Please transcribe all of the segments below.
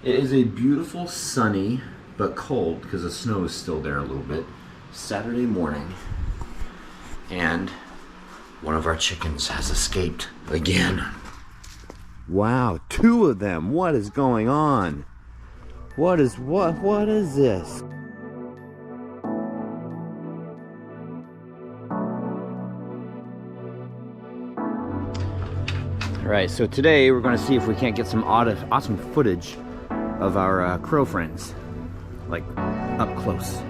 It is a beautiful, sunny, but cold, because the snow is still there a little bit, Saturday morning. And one of our chickens has escaped again. Wow, 2 of them. What is going on? What is this? Alright, so today we're going to see if we can't get some awesome footage of our crow friends, like up close.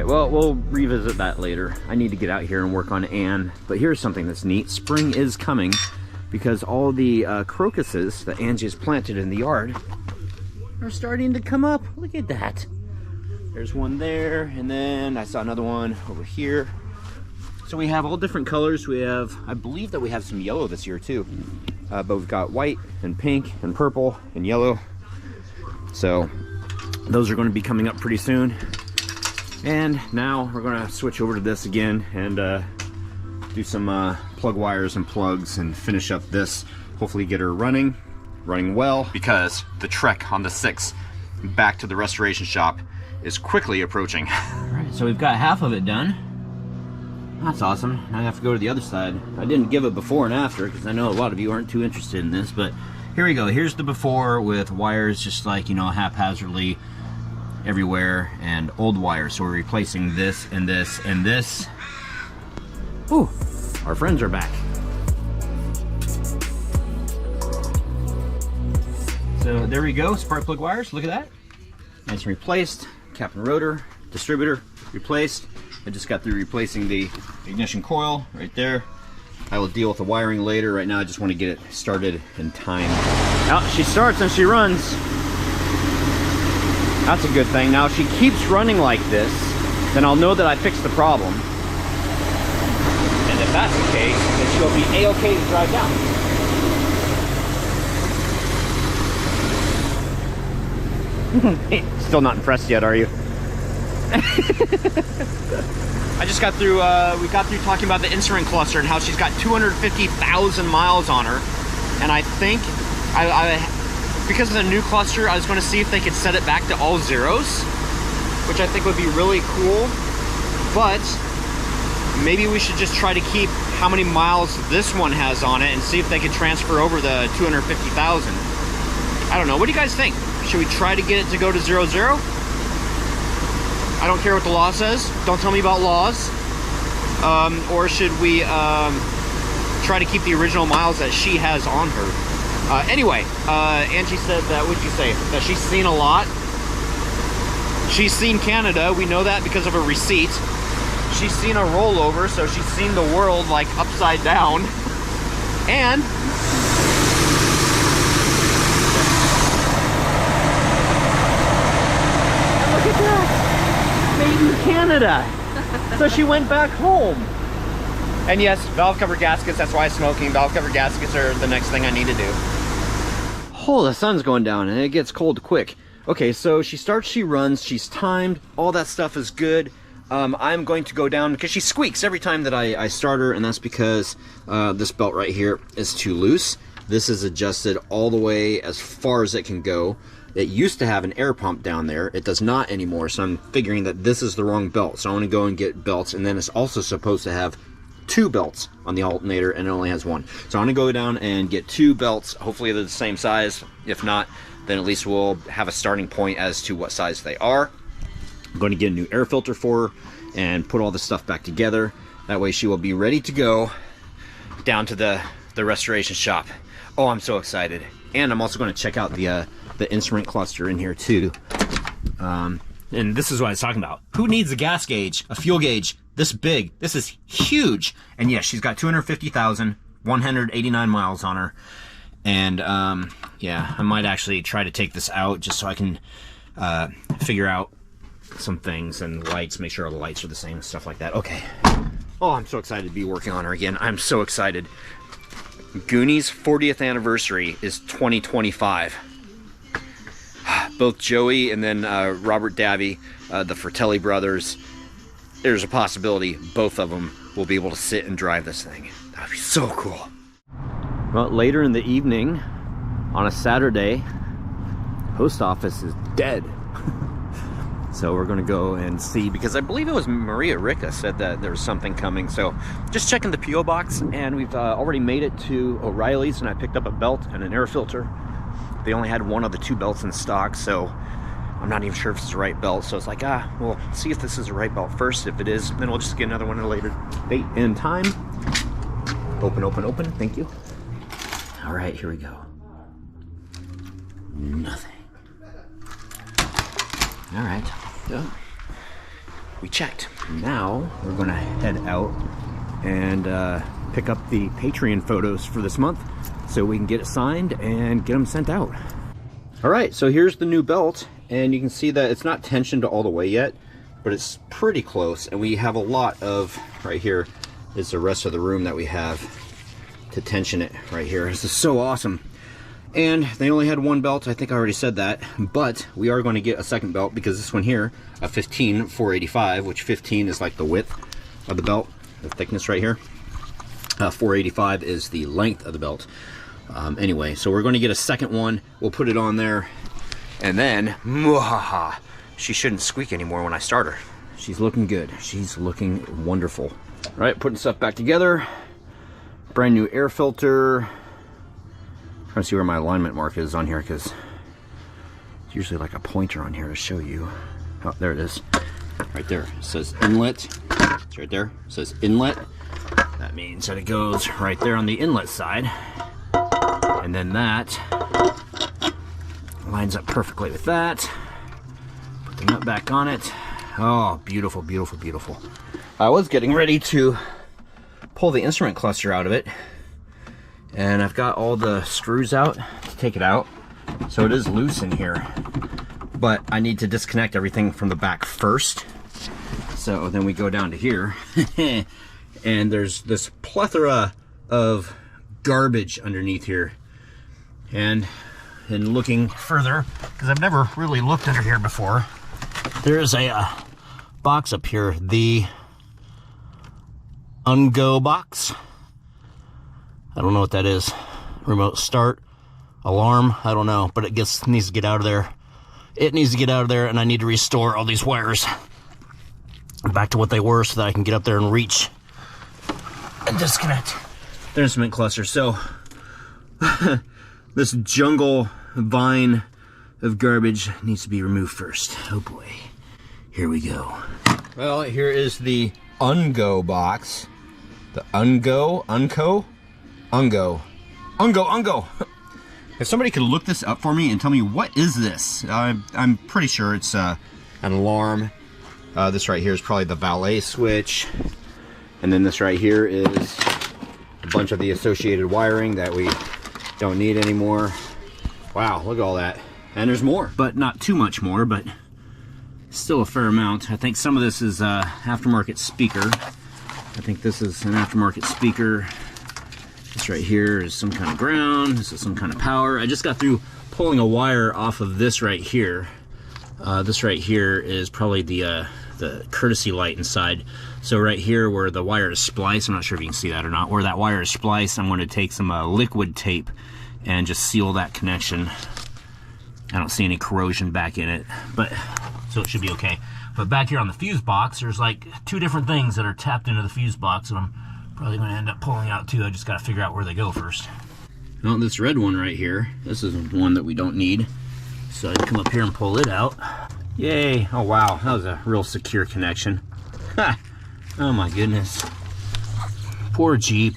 Well, we'll revisit that later. I need to get out here and work on Anne. But here's something that's neat. Spring is coming because all the crocuses that Angie has planted in the yard are starting to come up. Look at that. There's one there, and then I saw another one over here. So we have all different colors. We have, I believe that we have some yellow this year too. But we've got white and pink and purple and yellow. So those are going to be coming up pretty soon. And now we're going to switch over to this again and do some plug wires and plugs and finish up this. Hopefully get her running well, because the trek on the 6th back to the restoration shop is quickly approaching. Alright, so we've got half of it done. That's awesome. Now I have to go to the other side. I didn't give a before and after because I know a lot of you aren't too interested in this, but here we go. Here's the before with wires just like, you know, haphazardly everywhere, and old wires. So we're replacing this and this and this. Whew, our friends are back. So there we go, spark plug wires, look at that. Nice and replaced. Cap and rotor, distributor replaced. I just got through replacing the ignition coil right there. I will deal with the wiring later. Right now I just want to get it started in time. Now she starts and she runs. That's a good thing. Now, if she keeps running like this, then I'll know that I fixed the problem. And if that's the case, then she'll be A-okay to drive down. Still not impressed yet, are you? I just got through, we got through talking about the instrument cluster and how she's got 250,000 miles on her. And I think, because of the new cluster, I was going to see if they could set it back to all zeros, which I think would be really cool. But maybe we should just try to keep how many miles this one has on it and see if they could transfer over the 250,000. I don't know. What do you guys think? Should we try to get it to go to 00? I don't care what the law says. Don't tell me about laws. Or should we try to keep the original miles that she has on her? Anyway, Angie said that, what'd you say? That she's seen a lot. She's seen Canada. We know that because of a receipt. She's seen a rollover, so she's seen the world like upside down. And look at that! Made in Canada. So she went back home. And yes, valve cover gaskets, that's why smoking. Valve cover gaskets are the next thing I need to do. Oh, the sun's going down and it gets cold quick. Okay, so she starts, she runs, she's timed, all that stuff is good. I'm going to go down, because she squeaks every time that I start her, and that's because this belt right here is too loose. This is adjusted all the way as far as it can go. It used to have an air pump down there. It does not anymore, so I'm figuring that this is the wrong belt. So I want to go and get belts, and then it's also supposed to have 2 belts on the alternator, and it only has 1. So I'm going to go down and get 2 belts. Hopefully they're the same size. If not, then at least we'll have a starting point as to what size they are. I'm going to get a new air filter for her, and put all the stuff back together. That way she will be ready to go down to the restoration shop. Oh, I'm so excited. And I'm also going to check out the instrument cluster in here too. And this is what I was talking about. Who needs a gas gauge, a fuel gauge this big? This is huge. And yes, she's got 250,189 miles on her. And yeah, I might actually try to take this out just so I can figure out some things and lights, make sure all the lights are the same, stuff like that. Okay. Oh, I'm so excited to be working on her again. I'm so excited. Goonies' 40th anniversary is 2025. Both Joey and then Robert Davi, the Fratelli brothers, there's a possibility both of them will be able to sit and drive this thing. That'd be so cool. Well, later in the evening, on a Saturday, post office is dead. So we're gonna go and see, because I believe it was Maria Ricca said that there was something coming. So just checking the P.O. box, and we've already made it to O'Reilly's, and I picked up a belt and an air filter. They only had one of the two belts in stock, so I'm not even sure if it's the right belt. So it's like, we'll see if this is the right belt first. If it is, then we'll just get another one at a later date and time. Open, open, open, thank you. All right, here we go. Nothing. All right, so we checked. Now we're gonna head out and pick up the Patreon photos for this month so we can get it signed and get them sent out. All right, so here's the new belt, and you can see that it's not tensioned all the way yet, but it's pretty close. And we have a lot of, right here is the rest of the room that we have to tension it right here. This is so awesome. And they only had one belt, I think I already said that, but we are going to get a second belt, because this one here, a 15 485, which 15 is like the width of the belt, the thickness right here. 485 is the length of the belt. Anyway, so we're going to get a second one. We'll put it on there, and then, muhaha, she shouldn't squeak anymore when I start her. She's looking good. She's looking wonderful. All right, putting stuff back together. Brand new air filter. Trying to see where my alignment mark is on here, because it's usually like a pointer on here to show you. Oh, there it is. Right there. It says inlet. It's right there. It says inlet. That means that it goes right there on the inlet side. And then that lines up perfectly with that. Put the nut back on it. Oh, beautiful, beautiful, beautiful. I was getting ready to pull the instrument cluster out of it, and I've got all the screws out to take it out, so it is loose in here, but I need to disconnect everything from the back first. So then we go down to here and there's this plethora of garbage underneath here, and looking further, because I've never really looked under here before, there's a box up here, the Ungo box. I don't know what that is. Remote start, alarm, I don't know, but it needs to get out of there. It needs to get out of there, and I need to restore all these wires back to what they were so that I can get up there and reach and disconnect the instrument cluster. So this jungle vine of garbage needs to be removed first. Oh boy, here we go. Well, here is the Ungo box. The Ungo. If somebody could look this up for me and tell me, what is this? I'm pretty sure it's an alarm. This right here is probably the valet switch. And then this right here is a bunch of the associated wiring that we don't need anymore. Wow, look at all that. And there's more, but not too much more, but still a fair amount. I think some of this is aftermarket speaker. I think this is an aftermarket speaker. This right here is some kind of ground. This is some kind of power. I just got through pulling a wire off of this right here. This right here is probably the courtesy light inside. So right here where the wire is spliced, I'm not sure if you can see that or not, where that wire is spliced, I'm going to take some liquid tape and just seal that connection. I don't see any corrosion back in it, but so it should be okay. But back here on the fuse box, there's like two different things that are tapped into the fuse box, and I'm probably going to end up pulling out too. I just got to figure out where they go first. Now this red one right here, this is one that we don't need, so I can come up here and pull it out. Yay! Oh wow, that was a real secure connection. Oh my goodness. Poor Jeep.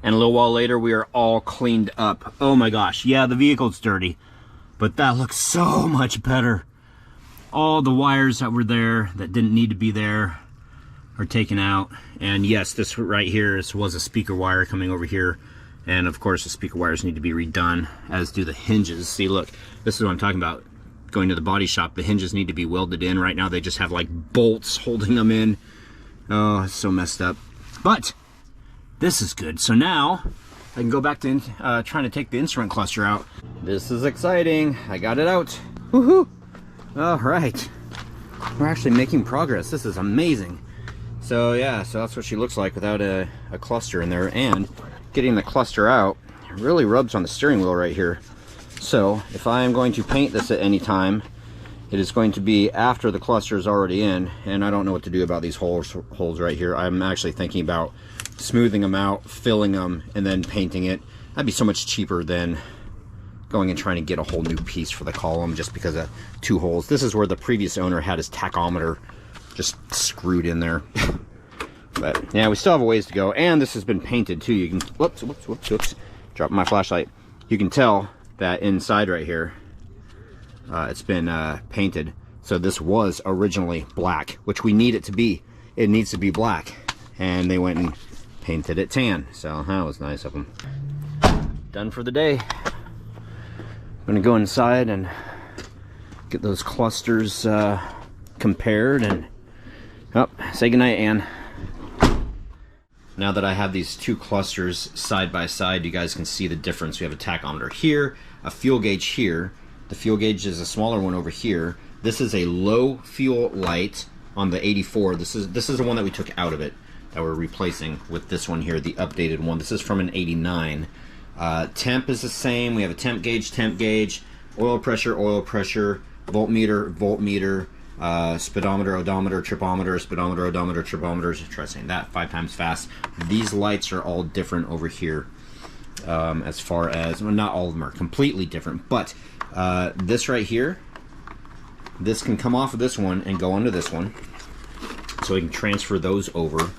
And a little while later, we are all cleaned up. Oh my gosh, yeah, the vehicle's dirty, but that looks so much better. All the wires that were there that didn't need to be there are taken out. And yes, this right here, this was a speaker wire coming over here. And of course, the speaker wires need to be redone, as do the hinges. See, look, this is what I'm talking about. Going to the body shop, the hinges need to be welded in. Right now, they just have like bolts holding them in. Oh, it's so messed up. But this is good. So now I can go back to trying to take the instrument cluster out. This is exciting. I got it out. Woohoo! All right. We're actually making progress. This is amazing. So yeah, so that's what she looks like without a cluster in there. And getting the cluster out really rubs on the steering wheel right here. So if I am going to paint this at any time, it is going to be after the cluster is already in. And I don't know what to do about these holes right here. I'm actually thinking about smoothing them out, filling them, and then painting it. That'd be so much cheaper than going and trying to get a whole new piece for the column just because of 2 holes. This is where the previous owner had his tachometer just screwed in there. But yeah, we still have a ways to go, and this has been painted too. You can, whoops, dropping my flashlight. You can tell that inside right here, it's been painted. So this was originally black, which we need it to be. It needs to be black, and they went and painted it tan. So that was nice of them. Done for the day. I'm gonna go inside and get those clusters compared and say goodnight, Ann. Now that I have these 2 clusters side by side, you guys can see the difference. We have a tachometer here, a fuel gauge here. The fuel gauge is a smaller one over here. This is a low fuel light on the 84. This is the one that we took out of it that we're replacing with this one here, the updated one. This is from an 89. Temp is the same. We have a temp gauge, oil pressure, voltmeter, speedometer, odometer, tripometer, speedometer, odometer, tripometer. Try saying that 5 times fast. These lights are all different over here. As far as, well, not all of them are completely different, but this right here, this can come off of this one and go onto this one. So we can transfer those over.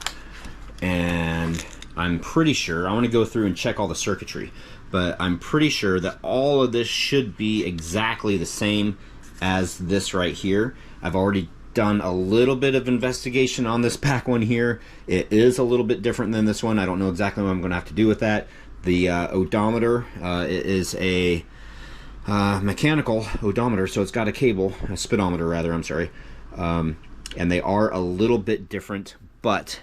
And I'm pretty sure, I want to go through and check all the circuitry, but I'm pretty sure that all of this should be exactly the same as this right here. I've already done a little bit of investigation on this back one here. It is a little bit different than this one. I don't know exactly what I'm going to have to do with that. The odometer it is a mechanical odometer, so it's got a cable, a speedometer rather, I'm sorry. And they are a little bit different, but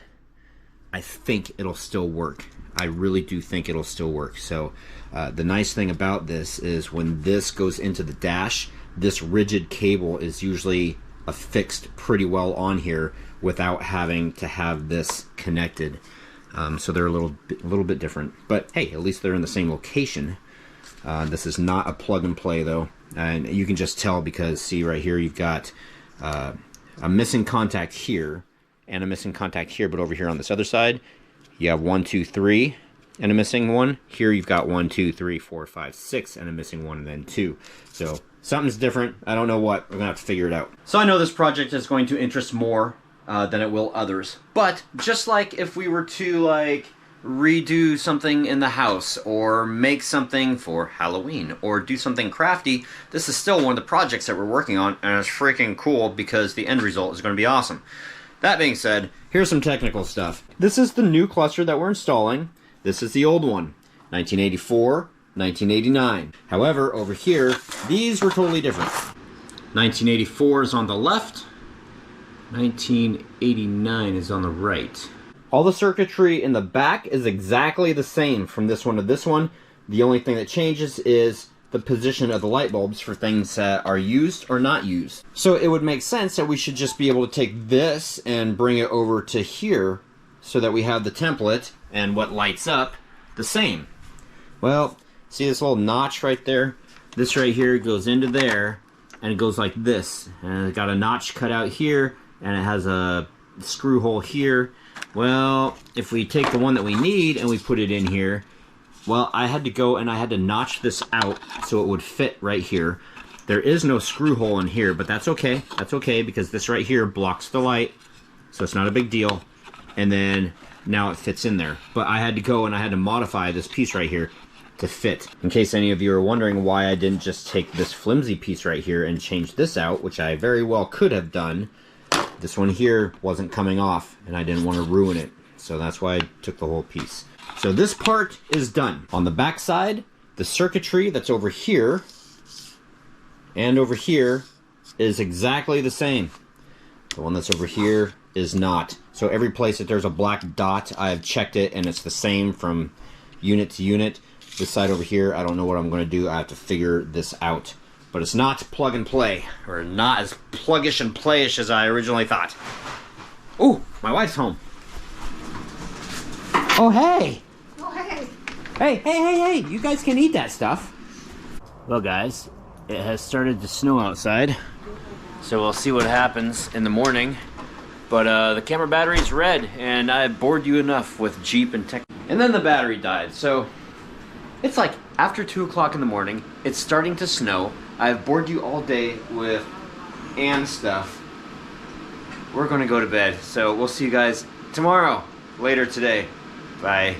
I think it'll still work. I really do think it'll still work. So the nice thing about this is when this goes into the dash, this rigid cable is usually affixed pretty well on here without having to have this connected. So they're a little bit different, but hey, at least they're in the same location. This is not a plug and play though, and you can just tell because see right here you've got a missing contact here and a missing contact here, but over here on this other side you have 1, 2, 3 and a missing one. Here you've got 1, 2, 3, 4, 5, 6 and a missing one, and then 2. So something's different. I don't know what. We're gonna have to figure it out. So I know this project is going to interest more than it will others, but just like if we were to like redo something in the house or make something for Halloween or do something crafty, this is still one of the projects that we're working on, and it's freaking cool because the end result is going to be awesome. That being said, here's some technical stuff. This is the new cluster that we're installing. This is the old one, 1984, 1989. However, over here, these were totally different. 1984 is on the left, 1989 is on the right. All the circuitry in the back is exactly the same from this one to this one. The only thing that changes is the position of the light bulbs for things that are used or not used. So it would make sense that we should just be able to take this and bring it over to here so that we have the template and what lights up the same. Well, see this little notch right there? This right here goes into there and it goes like this. And it's got a notch cut out here and it has a screw hole here. Well, if we take the one that we need and we put it in here, well, I had to go and I had to notch this out so it would fit right here. There is no screw hole in here, but that's okay. That's okay because this right here blocks the light so it's not a big deal. And then now it fits in there. But I had to go and I had to modify this piece right here to fit. In case any of you are wondering why I didn't just take this flimsy piece right here and change this out, which I very well could have done. This one here wasn't coming off and I didn't want to ruin it. So that's why I took the whole piece. So this part is done. On the back side, the circuitry that's over here and over here is exactly the same. The one that's over here is not. So every place that there's a black dot, I've checked it and it's the same from unit to unit. This side over here, I don't know what I'm going to do. I have to figure this out. But it's not plug and play, or not as pluggish and playish as I originally thought. Ooh, my wife's home. Oh, hey! Oh, hey! Hey, you guys can eat that stuff. Well, guys, it has started to snow outside, so we'll see what happens in the morning. But the camera battery's red, and I bored you enough with Jeep and tech. And then the battery died, so it's like after 2 o'clock in the morning, it's starting to snow. I've bored you all day with Ann stuff. We're gonna go to bed, so we'll see you guys tomorrow, later today. Bye.